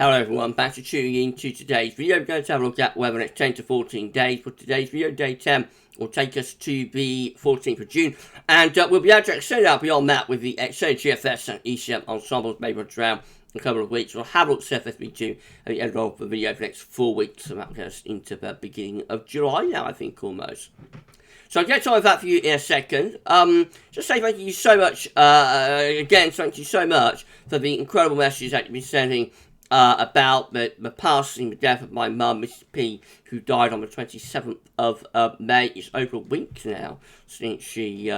Hello everyone, thanks for tuning in to today's video. We're going to have a look at weather next 10 to 14 days. For today's video, day 10 will take us to the 14th of June. And we'll be able to extend out beyond that with the extended GFS and ECM ensembles maybe around a couple of weeks. We'll have a look at CFSV2 at the end of the video for the next 4 weeks. And that will get us into the beginning of July now, I think, almost. So I'll get time with that for you in a second. Just say thank you so much, again, thank you so much for the incredible messages that you've been sending about the passing, the death of my mum, Mrs. P, who died on the 27th of May. It's over a week now since she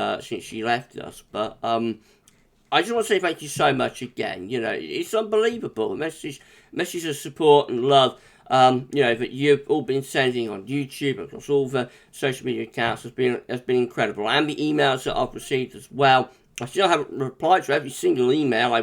left us. But I just want to say thank you so much again. You know, it's unbelievable. The message of support and love, you know, that you've all been sending on YouTube and across all the social media accounts has been incredible. And the emails that I've received as well. I still haven't replied to every single email.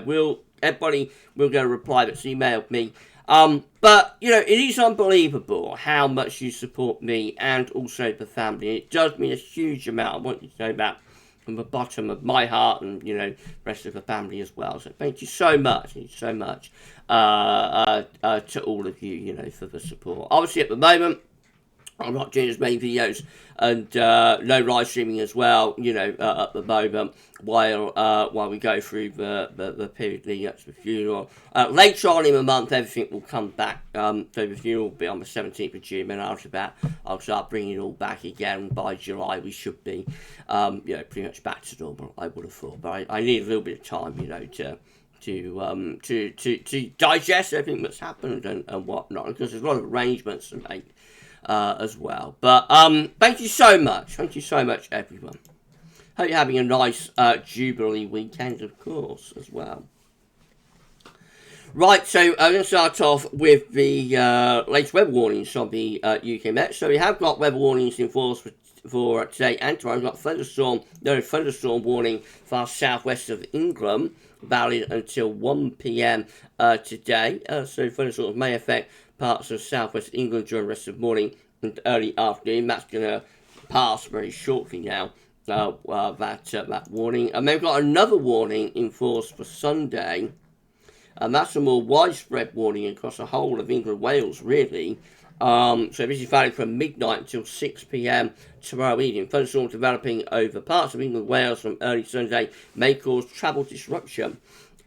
Everybody will get a reply that's emailed me. But, you know, it is unbelievable how much you support me and also the family. It does mean a huge amount. I want you to know that from the bottom of my heart and, you know, the rest of the family as well. So thank you so much. Thank you so much to all of you, you know, for the support. Obviously, at the moment, I'm not doing as many videos and no live streaming as well, you know, at the moment, while we go through the period leading up to the funeral. Later on in the month, everything will come back. So the funeral will be on the 17th of June, and after that, I'll start bringing it all back again. By July, we should be, you know, pretty much back to normal, I would have thought. But I need a little bit of time, you know, to digest everything that's happened and whatnot, because there's a lot of arrangements to make. As well. But thank you so much. Thank you so much, everyone. Hope you're having a nice Jubilee weekend, of course, as well. Right, so I'm going to start off with the latest weather warnings from the UK Met. So we have got weather warnings in force for today and tomorrow. We've got thunderstorm warning for our southwest of England, valid until 1 p.m. Today. So thunderstorms may affect parts of southwest England during the rest of the morning and early afternoon. That's going to pass very shortly now, that warning. And then we've got another warning in force for Sunday, and that's a more widespread warning across the whole of England, Wales, really. So this is valid from midnight until 6 p.m. tomorrow evening. Thunderstorms developing over parts of England, Wales from early Sunday may cause travel disruption.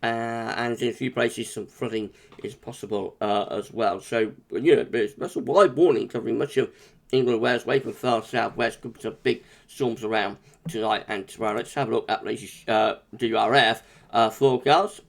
And in a few places, some flooding is possible as well. So, you know, that's a wide warning covering much of England, Wales, away from far southwest. Could be some big storms around tonight and tomorrow. Let's have a look at the latest DRF forecast.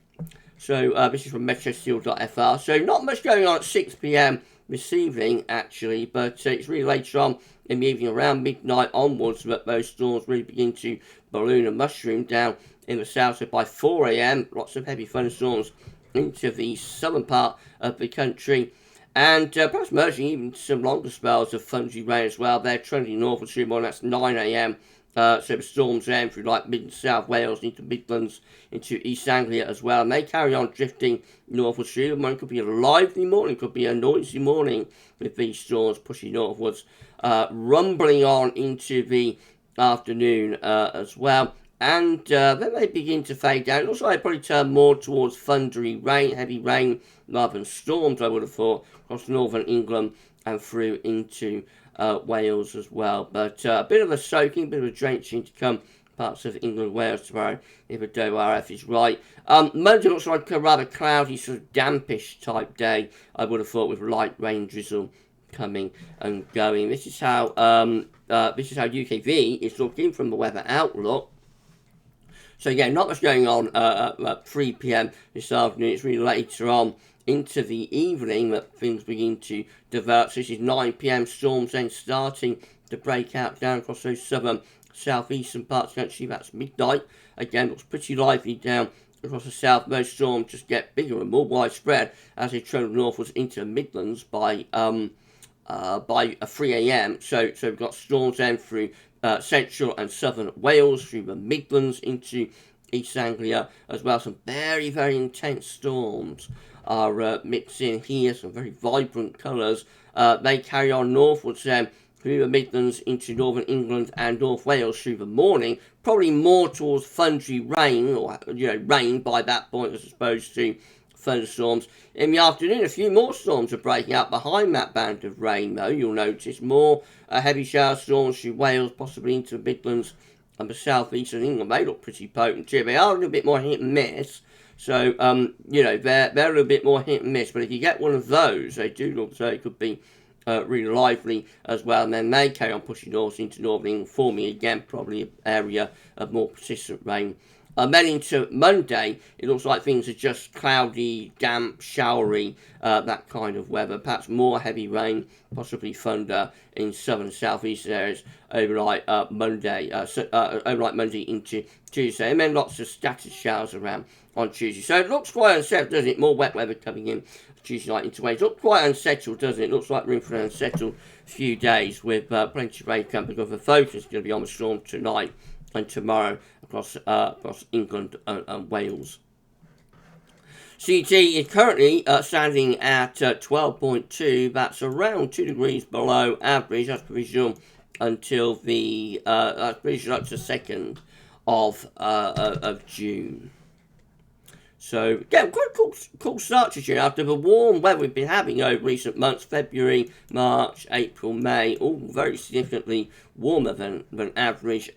So, this is from metrosteel.fr. So, not much going on at 6 p.m. this evening, actually, but it's really later on in the evening, around midnight onwards, that those storms really begin to balloon and mushroom down in the south. So by 4 a.m, lots of heavy thunderstorms into the southern part of the country, and perhaps merging even some longer spells of thundery rain as well. They're trending northwards through morning. That's 9 a.m. So the storms then through like mid and south Wales into Midlands, into East Anglia as well. And they carry on drifting northwards through the morning. Could be a lively morning, could be a noisy morning with these storms pushing northwards, rumbling on into the afternoon as well. And then they begin to fade down. It looks like they probably turn more towards thundery rain, heavy rain, rather than storms, I would have thought, across northern England and through into Wales as well. But a bit of a soaking, a bit of a drenching to come parts of England, Wales tomorrow, if the DORF is right. Monday looks like a rather cloudy, sort of dampish type day, I would have thought, with light rain drizzle coming and going. This is how UKV is looking from the weather outlook. So again, not much going on at 3 p.m. this afternoon. It's really later on into the evening that things begin to develop. So this is 9 p.m. storms then starting to break out down across those southern, southeastern parts of the country. That's midnight. Again, looks pretty lively down across the south. Most storms just get bigger and more widespread as they travel northwards into the Midlands by 3 a.m. So we've got storms then through central and southern Wales, through the Midlands into East Anglia as well. Some very, very intense storms are mixed in here, some very vibrant colours. They carry on northwards then through the Midlands into northern England and North Wales through the morning, probably more towards thundery rain, or, you know, rain by that point as opposed to thunderstorms. In the afternoon, a few more storms are breaking up behind that band of rain, though. You'll notice more heavy shower storms through Wales, possibly into the Midlands and the southeast of England. They look pretty potent too. They are a little bit more hit and miss. So, they're a little bit more hit and miss. But if you get one of those, they do look so it could be really lively as well, and then they carry on pushing north into northern England, forming again probably an area of more persistent rain. Then into Monday, it looks like things are just cloudy, damp, showery, that kind of weather. Perhaps more heavy rain, possibly thunder in southern and southeastern areas overnight Monday into Tuesday, and then lots of scattered showers around on Tuesday. So it looks quite unsettled, doesn't it? More wet weather coming in Tuesday night into Wednesday. It looks quite unsettled, doesn't it? It looks like room for an unsettled few days with plenty of rain coming, because the focus is going to be on the storm tonight and tomorrow across England and Wales. CT is currently standing at 12.2. That's around 2 degrees below average. That's provisional until the that's provisional up to 2nd of June. So, yeah, quite a cool start to June after the warm weather we've been having over recent months. February, March, April, May, all very significantly warmer than average.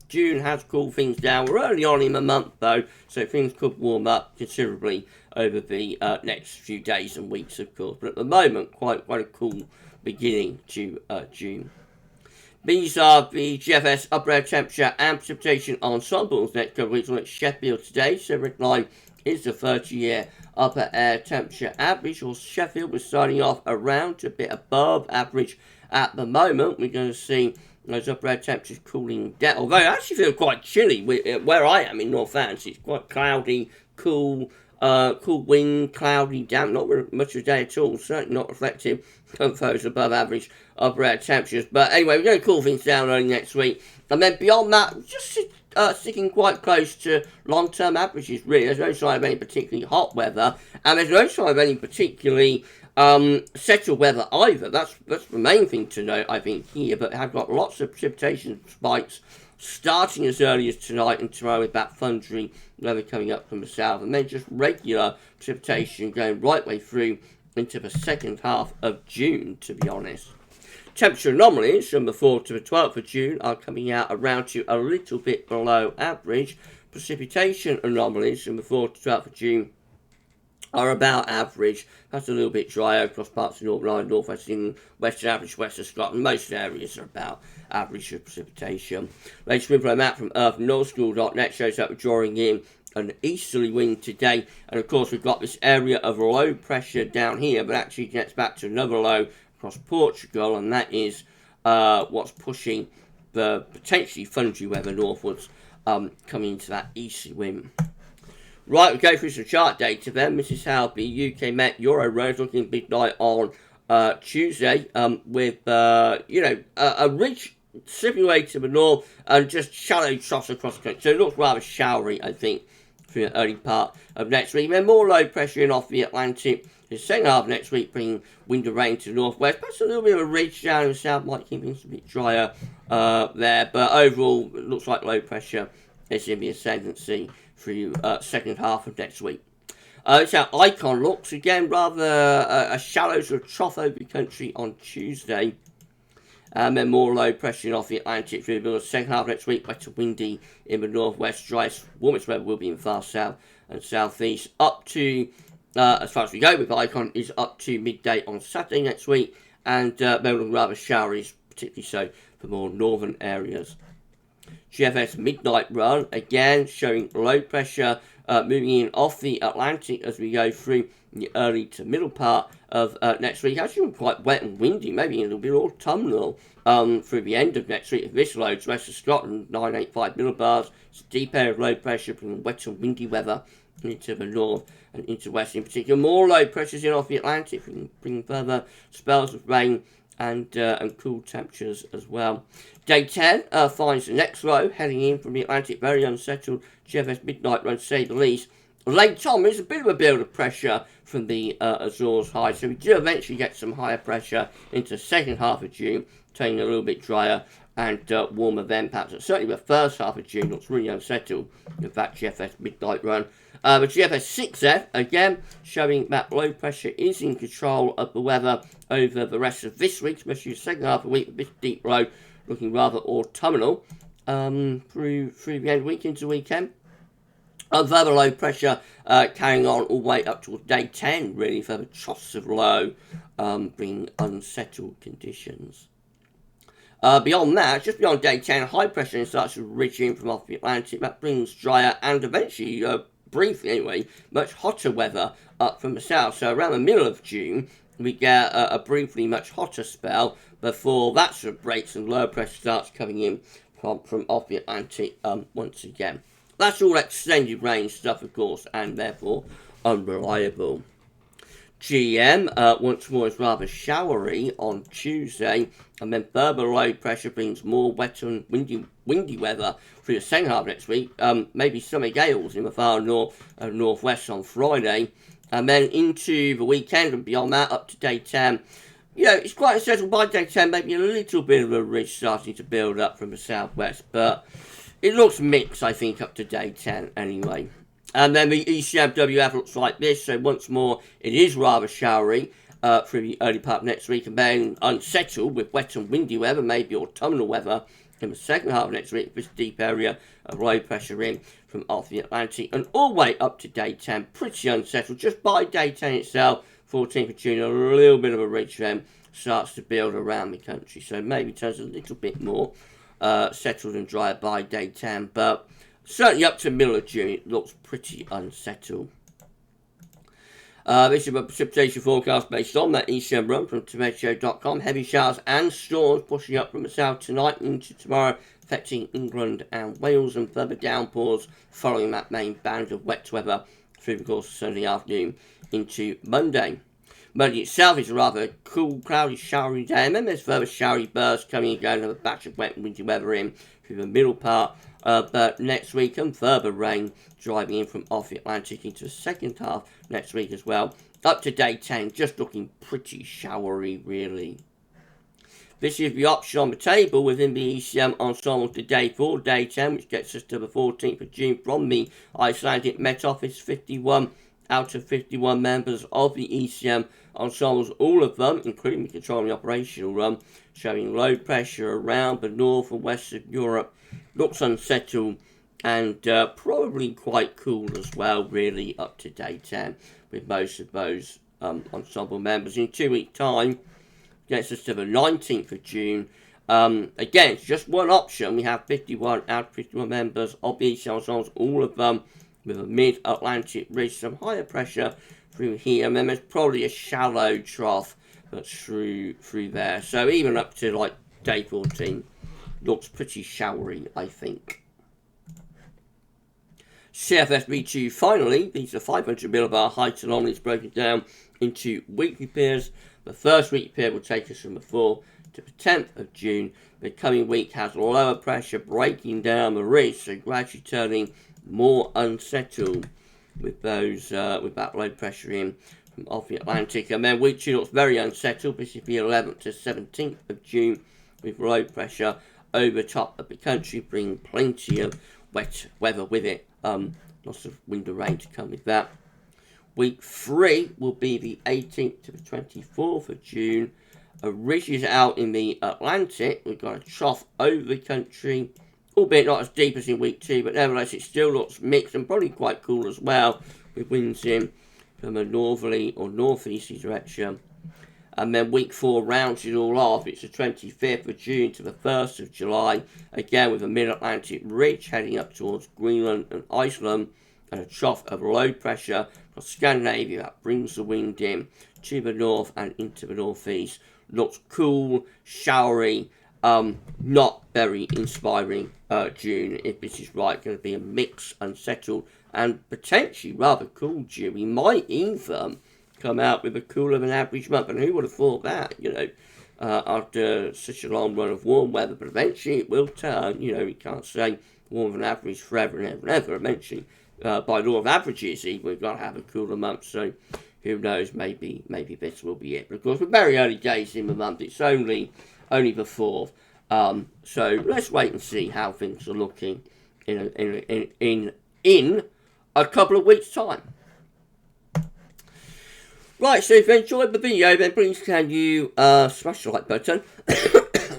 June has cooled things down. We're early on in the month, though, so things could warm up considerably over the next few days and weeks, of course. But at the moment, quite a cool beginning to June. These are the GFS upper air temperature and precipitation ensembles next couple of weeks. At Sheffield today, so red line is the 30-year upper air temperature average, or Sheffield was starting off around to a bit above average at the moment. We're going to see those upper air temperatures cooling down, although I actually feel quite chilly where I am in Northants. It's quite cloudy, cool wind, cloudy, damp, not much of a day at all, certainly not reflective of those above average upper air temperatures. But anyway, we're going to cool things down early next week, and then beyond that, just sticking quite close to long-term averages, really. There's no sign of any particularly hot weather, and there's no sign of any particularly settled weather either. That's the main thing to note, I think, here. But have got lots of precipitation spikes starting as early as tonight and tomorrow, with that thundery weather coming up from the south, and then just regular precipitation going right way through into the second half of June, to be honest. Temperature anomalies from the 4th to the 12th of June are coming out around to a little bit below average. Precipitation anomalies from the 4th to 12th of June are about average. That's a little bit drier across parts of Northern Ireland, North West England, Western average, West of Scotland. Most areas are about average of precipitation. Latest info map from earthnorthschool.net shows that we're drawing in an easterly wind today, and of course we've got this area of low pressure down here, but actually gets back to another low across Portugal, and that is what's pushing the potentially thundery weather northwards, coming into that easterly wind. Right, we go through some chart data then. This is how the UK Met Euro Rose looking midnight on Tuesday, with a ridge slipping away to the north and just shallow troughs across the country. So it looks rather showery, I think, for the early part of next week. Then more low pressure in off the Atlantic. The second half of next week, bringing wind and rain to the northwest. Perhaps a little bit of a ridge down in the south might keep things a bit drier there. But overall, it looks like low pressure is in the ascendancy through second half of next week. It's how Icon looks. Again, rather a shallow sort of trough over the country on Tuesday. And then more low pressure off the Atlantic through the second half of next week. Better windy in the northwest. Driest, warmest weather will be in far south and southeast. Up to, as far as we go with Icon, is up to midday on Saturday next week. And then rather showery, particularly so for more northern areas. GFS midnight run, again showing low pressure moving in off the Atlantic as we go through the early to middle part of next week. Actually quite wet and windy, maybe a little bit autumnal through the end of next week. This low to west of Scotland, 985 millibars. It's a deep area of low pressure, bringing wet and windy weather into the north and into west in particular. More low pressures in off the Atlantic, bringing further spells of rain and cool temperatures as well. Day 10 finds the next low heading in from the Atlantic, very unsettled GFS midnight run, to say the least. Late Tom is a bit of a build of pressure from the Azores high, so we do eventually get some higher pressure into the second half of June, turning a little bit drier and warmer then perhaps. Certainly the first half of June looks really unsettled with that GFS midnight run. But GFS 6F, again, showing that low pressure is in control of the weather over the rest of this week, especially the second half of the week, this deep low looking rather autumnal through the end of the week into the weekend. Further low pressure carrying on all the way up towards day 10, really, further troughs of low, bringing unsettled conditions. Beyond that, just beyond day 10, high pressure starts to ridge in from off the Atlantic. That brings drier and eventually, briefly anyway, much hotter weather up from the south. So around the middle of June, we get a briefly much hotter spell before that sort of breaks and lower pressure starts coming in from off the Atlantic once again. That's all extended range stuff, of course, and therefore unreliable. GM, once more, is rather showery on Tuesday, and then further low pressure brings more wet and windy weather through the second half next week. Maybe summer gales in the far north and northwest on Friday, and then into the weekend and beyond that, up to day 10. You know, it's quite unsettled by day 10, maybe a little bit of a ridge starting to build up from the southwest, but it looks mixed, I think, up to day 10 anyway. And then the ECM WF looks like this, so once more it is rather showery through the early part of next week, and then unsettled with wet and windy weather, maybe autumnal weather in the second half of next week, this deep area of low pressure in from off the Atlantic, and all the way up to day 10, pretty unsettled. Just by day 10 itself, 14th of June, a little bit of a ridge then starts to build around the country, so maybe turns a little bit more settled and dry by day 10, but certainly up to the middle of June, it looks pretty unsettled. This is a precipitation forecast based on that ECM run from tomato.com. Heavy showers and storms pushing up from the south tonight into tomorrow, affecting England and Wales, and further downpours following that main band of wet weather through the course of Sunday afternoon into Monday. Monday itself is a rather cool, cloudy, showery day, and then there's further showery bursts coming and going, and a batch of wet and windy weather in through the middle part. But next week, and further rain driving in from off the Atlantic into the second half next week as well. Up to day 10, just looking pretty showery, really. This is the option on the table within the ECM ensemble today for day 10, which gets us to the 14th of June from the Icelandic Met Office. 51 out of 51 members of the ECM ensembles, all of them, including the controlling the operational run, showing low pressure around the north and west of Europe. Looks unsettled and probably quite cool as well, really, up to day 10, with most of those ensemble members. In 2 weeks' time, gets us to the 19th of June. Again, it's just one option. We have 51 out of 51 members of the ECM ensembles, all of them with a mid-Atlantic ridge, some higher pressure through here, and then there's probably a shallow trough that's through there. So even up to like day 14, looks pretty showery, I think. CFSB2 finally, these are 500 millibar height anomalies broken down into weekly pairs. The first weekly pair will take us from the 4th to the 10th of June. The coming week has lower pressure breaking down the ridge, so gradually turning more unsettled with those with that low pressure in from off the Atlantic. And then week 2 looks very unsettled. This is the 11th to 17th of June with low pressure over top of the country, bringing plenty of wet weather with it. Lots of wind and rain to come with that. Week 3 will be the 18th to the 24th of June. A ridge is out in the Atlantic. We've got a trough over the country, albeit not as deep as in week 2, but nevertheless it still looks mixed and probably quite cool as well, with winds in from a northerly or northeasterly direction. And then week 4 rounds it all off. It's the 25th of June to the 1st of July, again with a mid-Atlantic ridge heading up towards Greenland and Iceland, and a trough of low pressure across Scandinavia that brings the wind in to the north and into the northeast. Looks cool, showery, not very inspiring June, if this is right. Going to be a mix, unsettled, and potentially rather cool June. We might even come out with a cooler than average month, and who would have thought that, you know, after such a long run of warm weather. But eventually it will turn, you know, we can't say warmer than average forever and ever and ever. Eventually, by law of averages, we've got to have a cooler month, so who knows, maybe this will be it. But of course, we're very early days in the month. It's only the 4th. So let's wait and see how things are looking in a couple of weeks' time. Right, so if you enjoyed the video, then please can you smash the like button.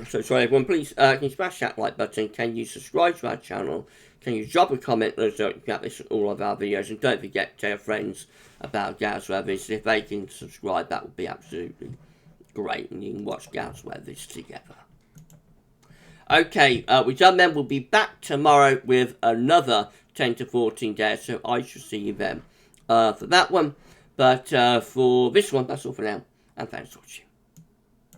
So sorry everyone, please can you smash that like button, can you subscribe to our channel, can you drop a comment, let us know if you have this on all of our videos, and don't forget to tell your friends about GavsWeatherVids. If they can subscribe, that would be absolutely great, and you can watch GavsWeatherVids together. Okay, we're done then. We'll be back tomorrow with another 10 to 14 days, so I shall see you then for that one. But for this one, that's all for now, and thanks for watching.